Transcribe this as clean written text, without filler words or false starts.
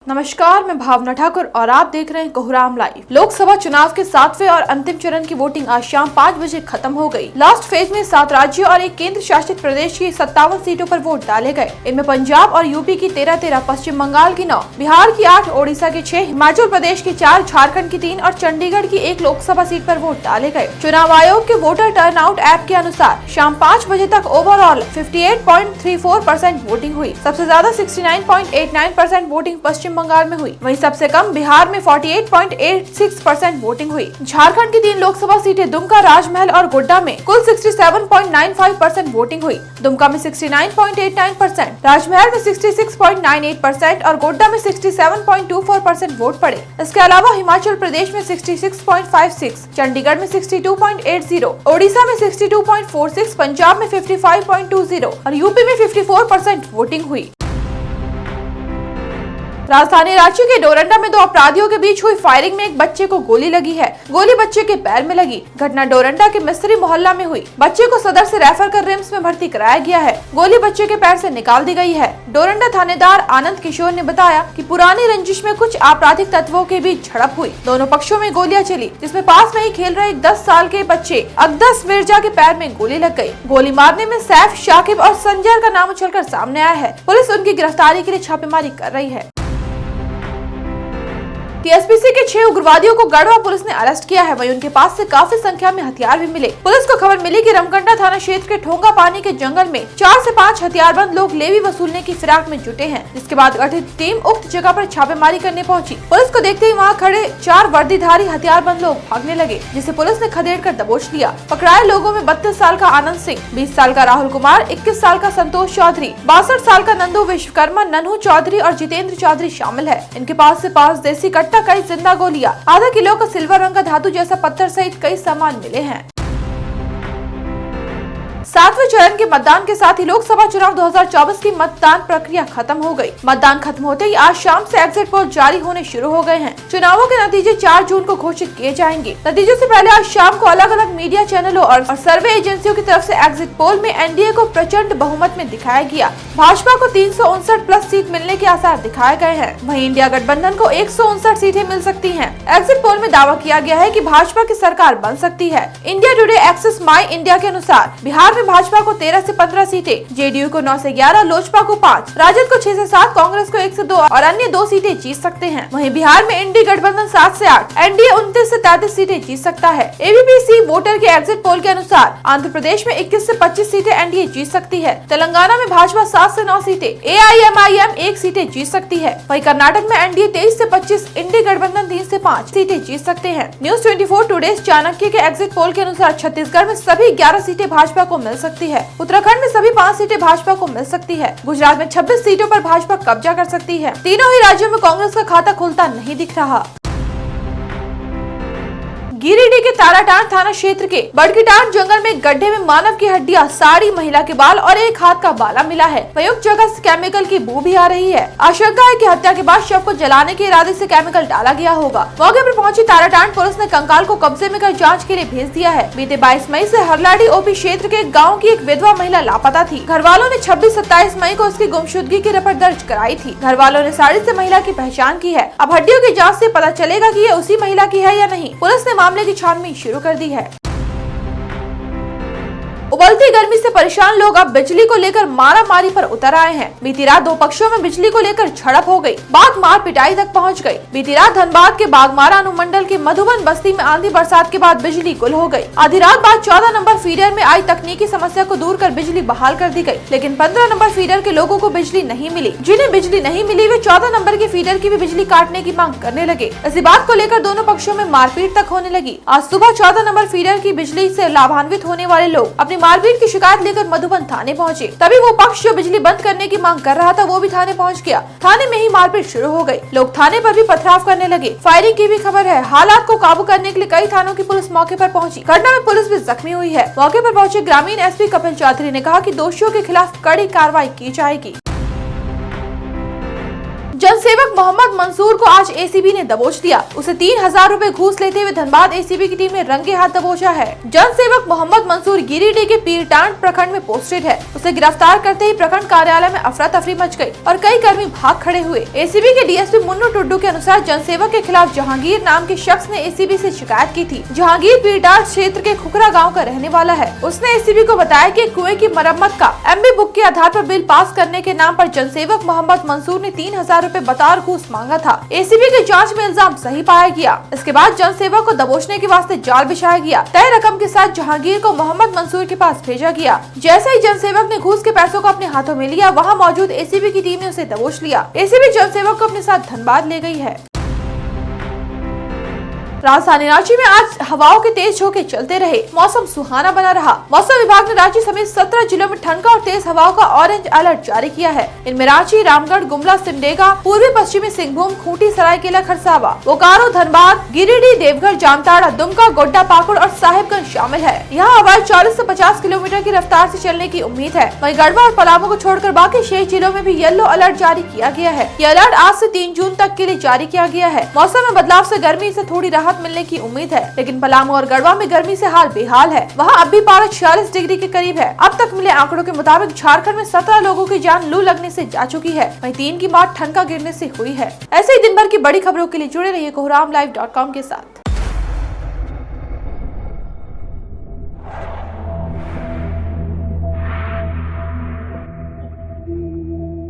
नमस्कार, मैं भावना ठाकुर और आप देख रहे हैं कोहराम लाइव। लोकसभा चुनाव के 7वें और अंतिम चरण की वोटिंग आज शाम 5 बजे खत्म हो गई। लास्ट फेज में 7 राज्यों और एक केंद्र शासित प्रदेश की 57 सीटों पर वोट डाले गए। इनमें पंजाब और यूपी की 13, पश्चिम बंगाल की 9, बिहार की 8, ओडिशा की 6, हिमाचल प्रदेश की 4, झारखंड की 3 और चंडीगढ़ की 1 लोकसभा सीट पर वोट डाले गए। चुनाव आयोग के वोटर टर्नआउट ऐप के अनुसार शाम 5 बजे तक ओवरऑल 58.34% वोटिंग हुई। सबसे ज्यादा 69.89% वोटिंग पश्चिम बंगाल में हुई, वहीं सबसे कम बिहार में 48.86% वोटिंग हुई। झारखंड की 3 लोकसभा सीटें दुमका, राजमहल और गोड्डा में कुल 67.95% वोटिंग हुई। दुमका में 69.89%, राजमहल में 66.98% और गोड्डा में 67.24% वोट पड़े। इसके अलावा हिमाचल प्रदेश में 66.56, चंडीगढ़ में 62.80, ओडिशा में 62.46, पंजाब में 55.20 और यूपी में 54% वोटिंग हुई। राजधानी रांची के डोरंडा में 2 अपराधियों के बीच हुई फायरिंग में एक बच्चे को गोली लगी है। गोली बच्चे के पैर में लगी। घटना डोरंडा के मिस्त्री मोहल्ला में हुई। बच्चे को सदर से रेफर कर रिम्स में भर्ती कराया गया है। गोली बच्चे के पैर से निकाल दी गई है। डोरंडा थानेदार आनंद किशोर ने बताया कि पुरानी रंजिश में कुछ आपराधिक तत्वों के बीच झड़प हुई। दोनों पक्षों में गोलियां चली, जिसमें पास में ही खेल रहे एक 10 साल के बच्चे अकदस मिर्जा के पैर में गोली लग गई। गोली मारने में सैफ, शाकिब और संजर का नाम उछलकर सामने आया है। पुलिस उनकी गिरफ्तारी के लिए छापेमारी कर रही है। टीएसपीसी के 6 उग्रवादियों को गढ़वा पुलिस ने अरेस्ट किया है। वहीं उनके पास से काफी संख्या में हथियार भी मिले। पुलिस को खबर मिली कि रमकंडा थाना क्षेत्र के ठोंगा पानी के जंगल में 4 से 5 हथियारबंद लोग लेवी वसूलने की फिराक में जुटे हैं। जिसके बाद गठित टीम उक्त जगह पर छापेमारी करने पहुंची। पुलिस को देखते ही वहां खड़े 4 वर्दीधारी हथियारबंद लोग भागने लगे, जिसे पुलिस ने खदेड़ कर दबोच लिया। पकड़ाए लोगों में 32 साल का आनंद सिंह, 20 साल का राहुल कुमार, 21 साल का संतोष चौधरी, 62 साल का नंदू विश्वकर्मा, नन्हू चौधरी और जितेंद्र चौधरी शामिल है। इनके पास से 5 देसी कट्टा, कई जिंदा गोलियां, आधा किलो का सिल्वर रंग का धातु जैसा पत्थर सहित कई सामान मिले हैं। 7वें चरण के मतदान के साथ ही लोकसभा चुनाव 2024 की मतदान प्रक्रिया खत्म हो गई। मतदान खत्म होते ही आज शाम से एग्जिट पोल जारी होने शुरू हो गए हैं। चुनावों के नतीजे 4 जून को घोषित किए जाएंगे। नतीजों से पहले आज शाम को अलग अलग मीडिया चैनलों और सर्वे एजेंसियों की तरफ से एग्जिट पोल में एनडीए को प्रचंड बहुमत में दिखाया गया। भाजपा को 359 प्लस सीट मिलने के आसार दिखाए गए हैं। वहीं इंडिया गठबंधन को 159 सीटें मिल सकती हैं। एग्जिट पोल में दावा किया गया है कि भाजपा की सरकार बन सकती है। इंडिया टुडे एक्सेस माई इंडिया के अनुसार बिहार में भाजपा को 13 से 15 सीटें, जेडीयू को 9 से 11, लोजपा को 5, राजद को 6 से 7, कांग्रेस को 1 से 2 और अन्य 2 सीटें जीत सकते हैं। वहीं बिहार में इंडी गठबंधन 7 से 8, एनडीए 29 से 33 सीटें जीत सकता है। एबीपी वोटर के एग्जिट पोल के अनुसार आंध्र प्रदेश में 21 से 25 सीटें एनडीए जीत सकती है। तेलंगाना में भाजपा 7 से 9 सीटें, एआईएमआईएम 1 सीटें जीत सकती है। वहीं कर्नाटक में एनडीए 23 से 25, इंडी गठबंधन 3 से 5 सीटें जीत सकते हैं। न्यूज 24 टुडे चाणक्य के एग्जिट पोल के अनुसार छत्तीसगढ़ में सभी 11 सीटें भाजपा को मिल सकती है। उत्तराखंड में सभी 5 सीटें भाजपा को मिल सकती है। गुजरात में 26 सीटों पर भाजपा कब्जा कर सकती है। तीनों ही राज्यों में कांग्रेस का खाता खुलता नहीं दिख रहा। गिरिडीह के ताराटांड थाना क्षेत्र के बड़कीटांड जंगल में गड्ढे में मानव की हड्डियां, साड़ी, महिला के बाल और एक हाथ का बाला मिला है। प्रयुक्त जगह से केमिकल की बू भी आ रही है। आशंका है कि हत्या के बाद शव को जलाने के इरादे से केमिकल डाला गया होगा। मौके पर पहुंची ताराटांड पुलिस ने कंकाल को कब्जे में कर जांच के लिए भेज दिया है। बीते 22 मई से हरलाडी ओपी क्षेत्र के गाँव की एक विधवा महिला लापता थी। घर वालों ने 26-27 मई को उसकी गुमशुदगी की रिपोर्ट दर्ज कराई थी। घर वालों ने साड़ी से महिला की पहचान की है। अब हड्डियों की जाँच से पता चलेगा कि ये उसी महिला की है या नहीं। पुलिस ने मामले की छानबीन शुरू कर दी है। उबलती गर्मी से परेशान लोग अब बिजली को लेकर मारामारी पर उतर आए हैं। बीती रात 2 पक्षों में बिजली को लेकर झड़प हो गई। बात मार पिटाई तक पहुंच गई। बीती रात धनबाद के बागमारा अनुमंडल के मधुबन बस्ती में आंधी बरसात के बाद बिजली गुल हो गई। आधी रात बाद 14 नंबर फीडर में आई तकनीकी समस्या को दूर कर बिजली बहाल कर दी गई। लेकिन 15 नंबर फीडर के लोगों को बिजली नहीं मिली। जिन्हें बिजली नहीं मिली वे 14 नंबर के फीडर की भी बिजली काटने की मांग करने लगे। इसी बात को लेकर दोनों पक्षों में मारपीट तक होने लगी। आज सुबह 14 नंबर फीडर की बिजली से लाभान्वित होने वाले लोग अपनी मारपीट की शिकायत लेकर मधुबन थाने पहुंचे। तभी वो पक्ष जो बिजली बंद करने की मांग कर रहा था वो भी थाने पहुंच गया। थाने में ही मारपीट शुरू हो गई। लोग थाने पर भी पथराव करने लगे। फायरिंग की भी खबर है। हालात को काबू करने के लिए कई थानों की पुलिस मौके पर पहुंची। घटना में पुलिस भी जख्मी हुई है। मौके पर पहुंचे ग्रामीण एसपी कपिल चौधरी ने कहा कि दोषियों के खिलाफ कड़ी कार्रवाई की जाएगी। जन जनसेवक मोहम्मद मंसूर को आज एसीबी ने दबोच दिया। उसे 3000 रूपए घूस लेते हुए धनबाद एसीबी की टीम ने रंगे हाथ दबोचा है। जनसेवक मोहम्मद मंसूर गिरिडीह के पीरटांड प्रखंड में पोस्टेड है। उसे गिरफ्तार करते ही प्रखंड कार्यालय में अफरा तफरी मच गई और कई कर्मी भाग खड़े हुए। एसीबी के डीएसपी मुन्नू टुड्डू के अनुसार जनसेवक के खिलाफ जहांगीर नाम के शख्स ने एसीबी से शिकायत की थी। जहांगीर पीरटांड क्षेत्र के खुखरा गाँव का रहने वाला है। उसने एसीबी को बताया कि कुएं की मरम्मत का एमबी बुक के आधार पर बिल पास करने के नाम पर जनसेवक मोहम्मद मंसूर ने 3000 रूपए बतौर घूस मांगा था। एसीबी की जांच में इल्जाम सही पाया गया। इसके बाद जनसेवक को दबोचने के वास्ते जाल बिछाया गया। तय रकम के साथ जहांगीर को मोहम्मद मंसूर के पास भेजा गया। जैसे ही जनसेवक ने घूस के पैसों को अपने हाथों में लिया, वहां मौजूद एसीबी की टीम ने उसे दबोच लिया। एसीबी जनसेवक को अपने साथ धनबाद ले गई है। राजधानी रांची में आज हवाओं के तेज झोंके चलते रहे। मौसम सुहाना बना रहा। मौसम विभाग ने रांची समेत 17 जिलों में ठनका और तेज हवाओं का ऑरेंज अलर्ट जारी किया है। इनमें रांची, रामगढ़, गुमला, सिमडेगा, पूर्वी पश्चिमी सिंहभूम, खूंटी, सरायकेला खरसावा, बोकारो, धनबाद, गिरिडीह, देवघर, जामताड़ा, दुमका, गोड्डा, पाकुड़ और साहिबगंज शामिल है। यहाँ हवाएं 40 से 50 किलोमीटर की रफ्तार से चलने की उम्मीद है। वहीं गढ़वा और पलामू को छोड़कर बाकी शेष जिलों में भी येलो अलर्ट जारी किया गया है। ये अलर्ट आज से 3 जून तक के लिए जारी किया गया है। मौसम में बदलाव से गर्मी से थोड़ी राहत मिलने की उम्मीद है, लेकिन पलामू और गढ़वा में गर्मी से हाल बेहाल है। वहां अब भी पारा 46 डिग्री के करीब है। अब तक मिले आंकड़ों के मुताबिक झारखंड में 17 लोगों की जान लू लगने से जा चुकी है। वहीं 3 की मौत ठनका गिरने से हुई है। ऐसे ही दिन भर की बड़ी खबरों के लिए जुड़े रहिए कोहरामलाइव.com के साथ।